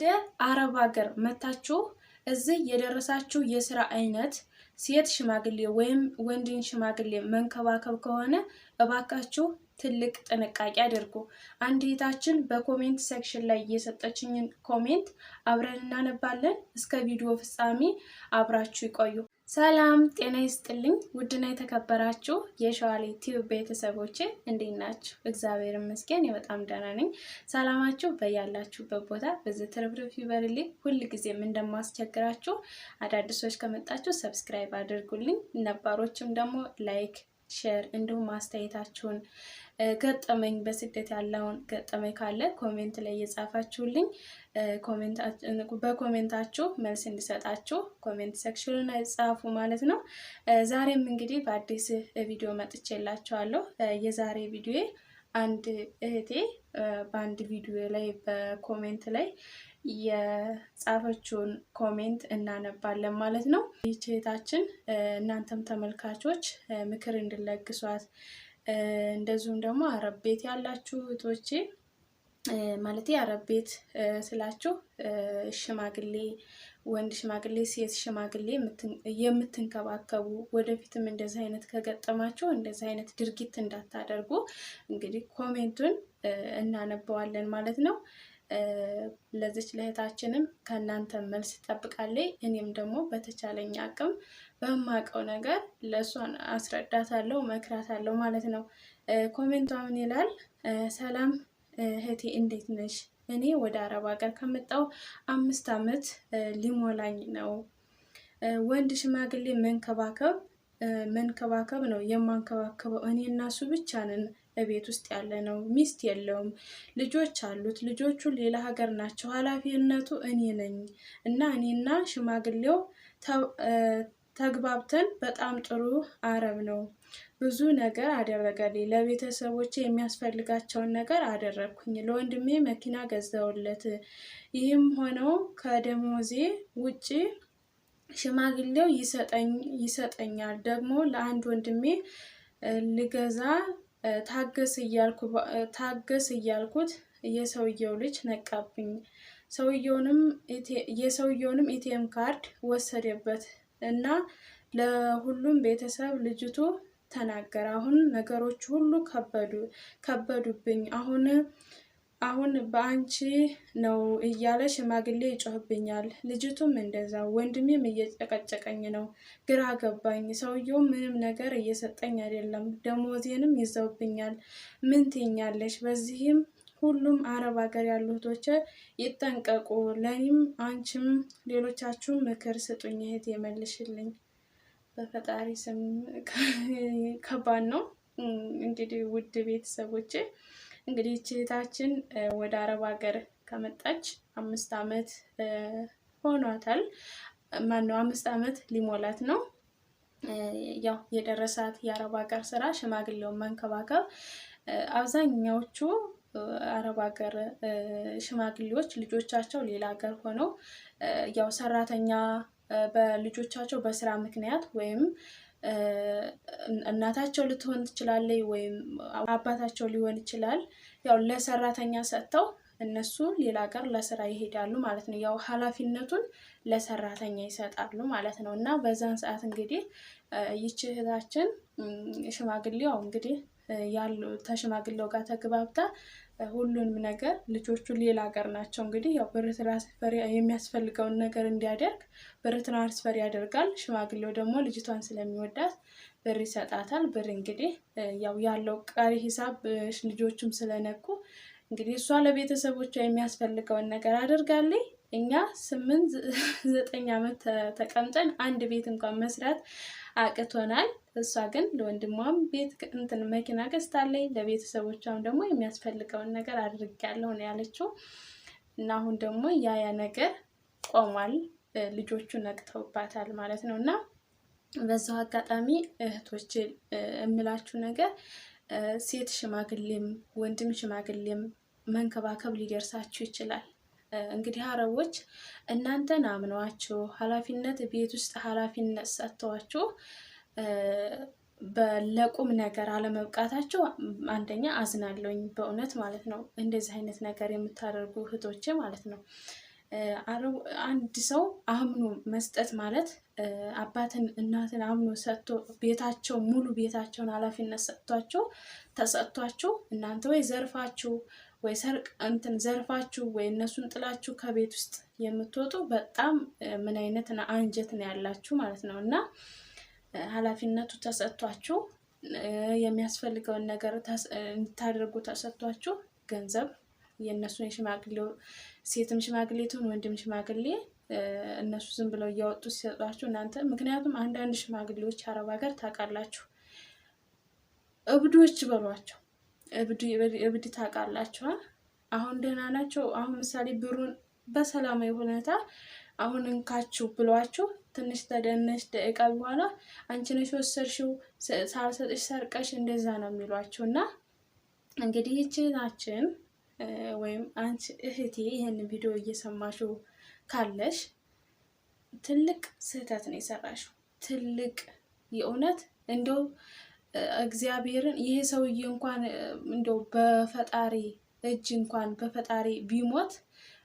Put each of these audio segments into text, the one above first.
ወደ አረብ ሀገር መታችሁ እዚህ የደረሳችሁ የስራ አይነት ሴት ሽማግሌ ወይም ወንድን ሽማግሌ መንከባከብ ከሆነ እባካችሁ ትልቅ ጥንቃቄ አድርጉ። አንድ እህታችን በኮሜንት ሴክሽን ላይ የሰጠችኝን ኮሜንት አብረን እናነባለን። እስከ ቪዲዮ ፍጻሜ አብራችሁ ይቆዩ። ሰላም ጤና ይስጥልኝ። ውድና የተከበራችሁ የሸዋሌ ቲዩብ ቤተሰቦቼ እንዴት ናችሁ? እግዚአብሔር ይመስገን በጣም ደህና ነኝ። ሰላማችሁ በያላችሁበት ቦታ በዚህ ትርፍርፍ ይበልልኝ። ሁል ጊዜም እንደማስቸግራችሁ አዳዲሶች ከመጣችሁ ሰብስክራይብ አድርጉልኝ፣ ነባሮችም ደግሞ ላይክ ሼር እንዲሁም አስተያየታችሁን ገጠመኝ በስደት ያለውን ገጠመኝ ካለ ኮሜንት ላይ የጻፋችሁልኝ በኮሜንታችሁ መልስ እንድሰጣችሁ ኮሜንት ሴክሽን ላይ ጻፉ ማለት ነው። ዛሬም እንግዲህ በአዲስ ቪዲዮ መጥቼላችኋለሁ። የዛሬ ቪዲዮ አንድ እህቴ በአንድ ቪዲዮ ላይ በኮሜንት ላይ የጻፈችውን ኮሜንት እናነባለን ማለት ነው። ይህች እህታችን እናንተም ተመልካቾች ምክር እንድለግሷት እንደዚሁም ደግሞ አረብ ቤት ያላችሁ እህቶቼ ማለት አረብ ቤት ስላችሁ ሽማግሌ ወንድ ሽማግሌ ሴት ሽማግሌ የምትንከባከቡ ወደፊትም እንደዚህ አይነት ከገጠማችሁ እንደዚህ አይነት ድርጊት እንዳታደርጉ እንግዲህ ኮሜንቱን እናነባዋለን ማለት ነው። ለዚች ለእህታችንም ከእናንተ መልስ ትጠብቃለች። እኔም ደግሞ በተቻለኝ አቅም በማውቀው ነገር ለእሷን አስረዳታለሁ፣ መክራታለሁ ማለት ነው። ኮሜንቷ ምን ይላል? ሰላም እህቴ እንዴት ነሽ? እኔ ወደ አረብ ሀገር ከመጣሁ 5 ዓመት ሊሞላኝ ነው። ወንድ ሽማግሌ መንከባከብ ነው የማንከባከበው እኔ እና እሱ ብቻ ነን። ቤት ውስጥ ያለ ነው። ሚስት የለውም። ልጆች አሉት። ልጆቹ ሌላ ሀገር ናቸው። ኃላፊነቱ እኔ ነኝ እና እኔና ሽማግሌው ተግባብተን በጣም ጥሩ አረብ ነው። ብዙ ነገር አደረገልኝ። ለቤተሰቦቼ የሚያስፈልጋቸውን ነገር አደረግኩኝ። ለወንድሜ መኪና ገዛውለት። ይህም ሆነው ከደሞዜ ውጪ ሽማግሌው ይሰጠኛል። ደግሞ ለአንድ ወንድሜ ልገዛ ታገስ እያልኩት የሰውየው ልጅ ነቃብኝ። የሰውየውንም ኤቲኤም ካርድ ወሰደበት እና ለሁሉም ቤተሰብ ልጅቱ ተናገረ። አሁን ነገሮች ሁሉ ከበዱብኝ። አሁን በአንቺ ነው እያለ ሽማግሌ ይጮህብኛል። ልጅቱም እንደዛ። ወንድሜም እየጨቀጨቀኝ ነው። ግራ ገባኝ። ሰውየው ምንም ነገር እየሰጠኝ አይደለም። ደሞዜንም ይዘውብኛል። ምን ትይኛለሽ? በዚህም ሁሉም አረብ ሀገር ያሉ እህቶች ይጠንቀቁ። ለኔም አንቺም ሌሎቻችሁ ምክር ስጡኝ እህቴ መልሽልኝ። በፈጣሪ ስም ከባድ ነው። እንግዲህ ውድ ቤተሰቦቼ እንግዲህ እህታችን ወደ አረብ ሀገር ከመጣች 5 ዓመት ሆኗታል። ማነው 5 ዓመት ሊሞላት ነው። ያው የደረሳት የአረብ ሀገር ስራ ሽማግሌውን መንከባከብ። አብዛኛዎቹ አረብ ሀገር ሽማግሌዎች ልጆቻቸው ሌላ ሀገር ሆነው ያው ሰራተኛ በልጆቻቸው በስራ ምክንያት ወይም እናታቸው ልትሆን ትችላለች ወይም አባታቸው ሊሆን ይችላል። ያው ለሰራተኛ ሰጥተው እነሱ ሌላ ሀገር ለስራ ይሄዳሉ ማለት ነው። ያው ኃላፊነቱን ለሰራተኛ ይሰጣሉ ማለት ነው። እና በዛን ሰዓት እንግዲህ ይህች እህታችን ሽማግሌው እንግዲህ ተሽማግሌው ጋር ተግባብታ ሁሉንም ነገር ልጆቹ ሌላ ሀገር ናቸው። እንግዲህ ያው ብር ትራንስፈር የሚያስፈልገውን ነገር እንዲያደርግ ብር ትራንስፈር ያደርጋል። ሽማግሌው ደግሞ ልጅቷን ስለሚወዳት ብር ይሰጣታል። ብር እንግዲህ ያው ያለው ቀሪ ሂሳብ ልጆቹም ስለነቁ እንግዲህ እሷ ለቤተሰቦቿ የሚያስፈልገውን ነገር አድርጋለች። እኛ 8-9 ዓመት ተቀምጠን አንድ ቤት እንኳን መስራት አቅቶናል። እሷ ግን ለወንድሟም ቤት መኪና ገዝታለች፣ ለቤተሰቦቿም ደግሞ የሚያስፈልገውን ነገር አድርጋለሁ ነው ያለችው። እና አሁን ደግሞ ያ ነገር ቆሟል። ልጆቹ ነቅተውባታል ማለት ነው። እና በዛው አጋጣሚ እህቶች እምላችሁ ነገር ሴት ሽማግሌም ወንድም ሽማግሌም መንከባከብ ሊደርሳችሁ ይችላል። እንግዲህ አረቦች እናንተን አምነዋችሁ ኃላፊነት ቤት ውስጥ ኃላፊነት ሰጥተዋችሁ ለቁም ነገር አለመብቃታቸው አንደኛ አዝናለሁኝ በእውነት ማለት ነው። እንደዚህ አይነት ነገር የምታደርጉ እህቶቼ ማለት ነው። አንድ ሰው አምኖ መስጠት ማለት አባትን እናትን አምኖ ሰጥቶ ቤታቸው ሙሉ ቤታቸውን ኃላፊነት ተሰጥቷቸው እናንተ ወይ ዘርፋችሁ ወይ ዘርፋችሁ ወይ እነሱን ጥላችሁ ከቤት ውስጥ የምትወጡ በጣም ምን አይነት አንጀት ነው ያላችሁ ማለት ነው። እና ኃላፊነቱ ተሰጥቷችሁ የሚያስፈልገውን ነገር እንድታደርጉ ተሰጥቷችሁ ገንዘብ የእነሱን የሽማግሌው ሴትም ሽማግሌ ትሁን ወንድም ሽማግሌ እነሱ ዝም ብለው እያወጡ ሲሰጧችሁ እናንተ ምክንያቱም አንዳንድ ሽማግሌዎች አረብ ሀገር ታውቃላችሁ እብዶች በሏቸው እብድ ታውቃላችሁ። አሁን ደህና ናቸው። አሁን ምሳሌ ብሩን በሰላማዊ ሁኔታ አሁን እንካችሁ ብሏችሁ ትንሽ ተደነሽ ደቂቃ በኋላ አንቺ ነሽ ወሰድሽው ሳልሰጥሽ ሰርቀሽ እንደዛ ነው የሚሏችሁ። እና እንግዲህ እህታችን ወይም አንቺ እህቴ ይህንን ቪዲዮ እየሰማሽው ካለሽ ትልቅ ስህተት ነው የሰራሽው። ትልቅ የእውነት እንደው እግዚአብሔርን ይሄ ሰውዬ እንኳን እንደው በፈጣሪ እጅ እንኳን በፈጣሪ ቢሞት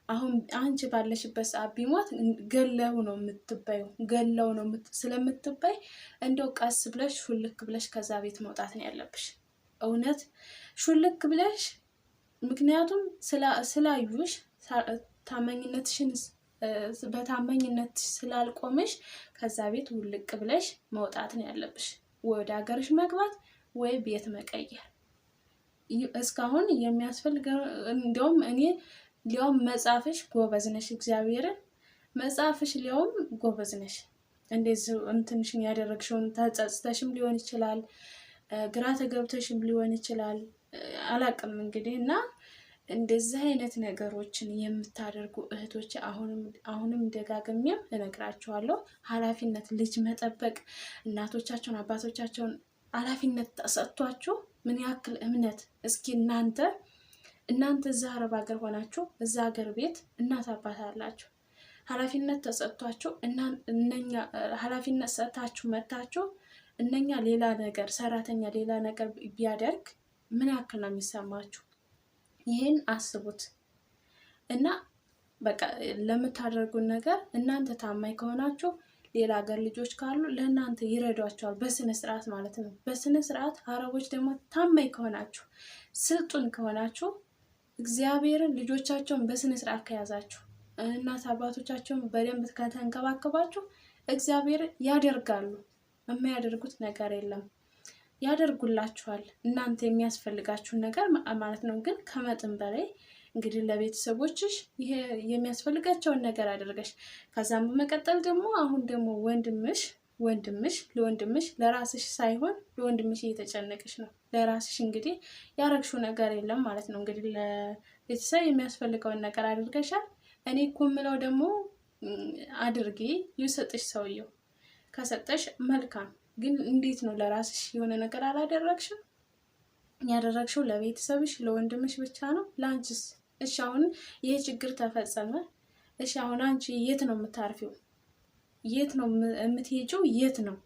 አሁን አንቺ ባለሽበት ሰዓት ቢሞት ገለው ነው የምትባዩ ገለው ነው ስለምትባይ እንደው ቀስ ብለሽ ሹልክ ብለሽ ከዛ ቤት መውጣት ነው ያለብሽ። እውነት ሹልክ ብለሽ ምክንያቱም ስላዩሽ ታማኝነትሽን በታማኝነት ስላልቆመሽ ከዛ ቤት ውልቅ ብለሽ መውጣት ነው ያለብሽ። ወደ ሀገርሽ መግባት ወይ ቤት መቀየር። እስካሁን የሚያስፈልገው እንደውም እኔ ሊያውም መጻፍሽ ጎበዝ ነሽ፣ እግዚአብሔርን መጻፍሽ ሊያውም ጎበዝ ነሽ። እንደዚህ እንትንሽን ያደረግሽውን ተጸጽተሽም ሊሆን ይችላል፣ ግራ ተገብተሽም ሊሆን ይችላል፣ አላቅም እንግዲህ። እና እንደዚህ አይነት ነገሮችን የምታደርጉ እህቶች አሁንም ደጋግሜም እነግራችኋለሁ፣ ኃላፊነት ልጅ መጠበቅ እናቶቻቸውን አባቶቻቸውን ኃላፊነት ተሰጥቷችሁ ምን ያክል እምነት እስኪ እናንተ እዛ አረብ ሀገር ሆናችሁ እዛ ሀገር ቤት እናት አባት አላችሁ ኃላፊነት ተሰጥቷችሁ እነኛ ኃላፊነት ሰጥታችሁ መታችሁ እነኛ ሌላ ነገር ሰራተኛ ሌላ ነገር ቢያደርግ ምን ያክል ነው የሚሰማችሁ? ይሄን አስቡት። እና በቃ ለምታደርጉን ነገር እናንተ ታማኝ ከሆናችሁ ሌላ ሀገር ልጆች ካሉ ለእናንተ ይረዷቸዋል፣ በስነ ስርዓት ማለት ነው። በስነ ስርዓት አረቦች ደግሞ ታማኝ ከሆናችሁ ስልጡን ከሆናችሁ እግዚአብሔርን ልጆቻቸውን በስነ ስርዓት ከያዛችሁ እናት አባቶቻቸውን በደንብ ከተንከባከባችሁ እግዚአብሔር ያደርጋሉ። የማያደርጉት ነገር የለም፣ ያደርጉላችኋል። እናንተ የሚያስፈልጋችሁን ነገር ማለት ነው። ግን ከመጠን በላይ እንግዲህ ለቤተሰቦችሽ ይሄ የሚያስፈልጋቸውን ነገር አድርገሽ ከዛም በመቀጠል ደግሞ አሁን ደግሞ ወንድምሽ ለራስሽ ሳይሆን ለወንድምሽ እየተጨነቅሽ ነው። ለራስሽ እንግዲህ ያረግሽው ነገር የለም ማለት ነው። እንግዲህ ለቤተሰብ የሚያስፈልገውን ነገር አድርገሻል። እኔ እኮ የምለው ደግሞ አድርጊ፣ ይሰጥሽ ሰውየው ከሰጠሽ መልካም። ግን እንዴት ነው ለራስሽ የሆነ ነገር አላደረግሽም? ያደረግሽው ለቤተሰብሽ ለወንድምሽ ብቻ ነው። ለአንቺስ? እሺ አሁን ይሄ ችግር ተፈጸመ። እሺ አሁን አንቺ የት ነው የምታርፊው? የት ነው የምትሄጂው? የት ነው?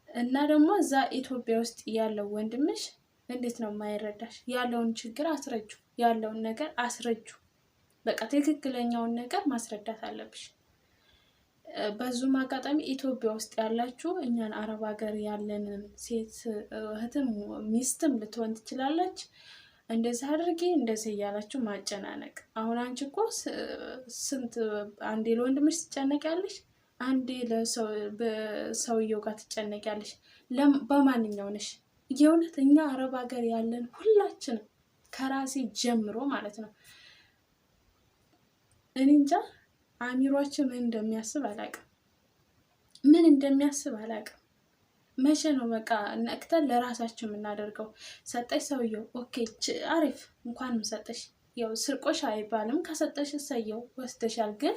እና ደግሞ እዛ ኢትዮጵያ ውስጥ ያለው ወንድምሽ እንዴት ነው የማይረዳሽ? ያለውን ችግር አስረጁ፣ ያለውን ነገር አስረጁ። በቃ ትክክለኛውን ነገር ማስረዳት አለብሽ። በዙም አጋጣሚ ኢትዮጵያ ውስጥ ያላችሁ እኛን አረብ ሀገር ያለንን ሴት እህትም ሚስትም ልትሆን ትችላለች። እንደዚህ አድርጊ እንደዚህ እያላችሁ ማጨናነቅ። አሁን አንቺ እኮ ስንት አንዴ ለወንድምሽ ትጨነቂያለሽ፣ አንዴ ለሰውየው ጋር ትጨነቂያለሽ። በማንኛው ነሽ? የእውነት እኛ አረብ ሀገር ያለን ሁላችንም ከራሴ ጀምሮ ማለት ነው እኔ እንጃ አሚሯችን ምን እንደሚያስብ አላውቅም። መቼ ነው በቃ ነቅተን ለራሳችን የምናደርገው? ሰጠሽ ሰውየው ኦኬ አሪፍ እንኳንም ሰጠሽ። ያው ስርቆሽ አይባልም። ከሰጠሽ እሰየው ወስደሻል። ግን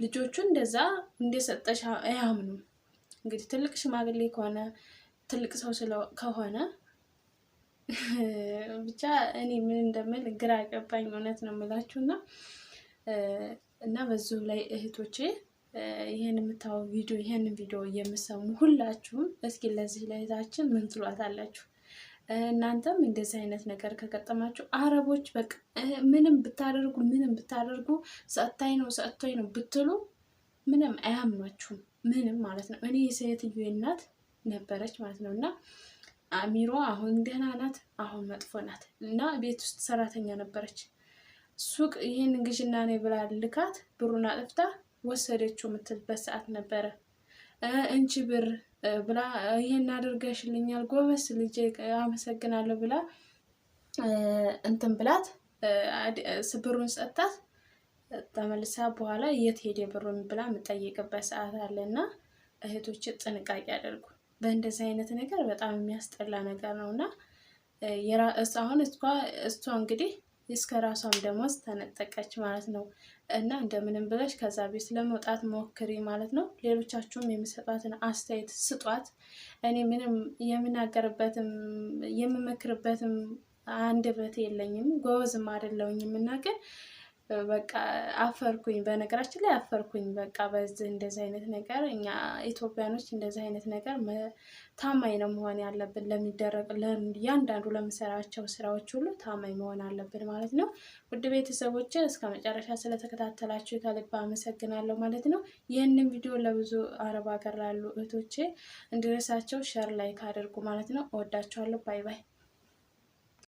ልጆቹ እንደዛ እንደሰጠሽ አያምኑም። እንግዲህ ትልቅ ሽማግሌ ከሆነ ትልቅ ሰው ከሆነ ብቻ እኔ ምን እንደምል ግራ ገባኝ። እውነት ነው የምላችሁና እና በዚሁ ላይ እህቶቼ ይሄንን ቪዲዮ የምሰሙ ሁላችሁም እስኪ ለዚህ ለእህታችን ምን ትሏታላችሁ? እናንተም እንደዚህ አይነት ነገር ከገጠማችሁ አረቦች በቃ ምንም ብታደርጉ ሰጥታኝ ነው ብትሉ ምንም አያምኗችሁም። ምንም ማለት ነው። እኔ የሴትዮ እናት ነበረች ማለት ነው እና አሚሯ አሁን ደህና ናት፣ አሁን መጥፎ ናት። እና ቤት ውስጥ ሰራተኛ ነበረች። ሱቅ ይህን ግዥና ነው ብላ ልካት ብሩን አጥፍታ ወሰደችው የምትልበት ሰዓት ነበረ። እንቺ ብር ብላ ይሄን አድርገሽልኛል ጎበስ ልጄ አመሰግናለሁ ብላ እንትን ብላት ብሩን ሰጣት። ተመልሳ በኋላ የት ሄደ ብሩን ብላ የምጠይቅበት ሰዓት አለና እህቶች ጥንቃቄ አድርጉ። በእንደዚህ አይነት ነገር በጣም የሚያስጠላ ነገር ነውና አሁን እሷ እንግዲህ እስከ ራሷም ደሞዝ ተነጠቀች ማለት ነው። እና እንደምንም ብለሽ ከዛ ቤት ለመውጣት ሞክሪ ማለት ነው። ሌሎቻችሁም የሚሰጧትን አስተያየት ስጧት። እኔ ምንም የምናገርበትም የምመክርበትም አንደበት የለኝም፣ ጎበዝም አይደለሁኝም እና ግን በቃ አፈርኩኝ። በነገራችን ላይ አፈርኩኝ። በቃ በዚህ እንደዚህ አይነት ነገር እኛ ኢትዮጵያኖች እንደዚህ አይነት ነገር ታማኝ ነው መሆን ያለብን። እያንዳንዱ ለምሰራቸው ስራዎች ሁሉ ታማኝ መሆን አለብን ማለት ነው። ውድ ቤተሰቦች እስከ መጨረሻ ስለተከታተላችሁ ከልብ አመሰግናለሁ ማለት ነው። ይህንን ቪዲዮ ለብዙ አረብ ሀገር ላሉ እህቶቼ እንዲደርሳቸው ሸር ላይክ አድርጉ ማለት ነው። እወዳችኋለሁ። ባይ ባይ።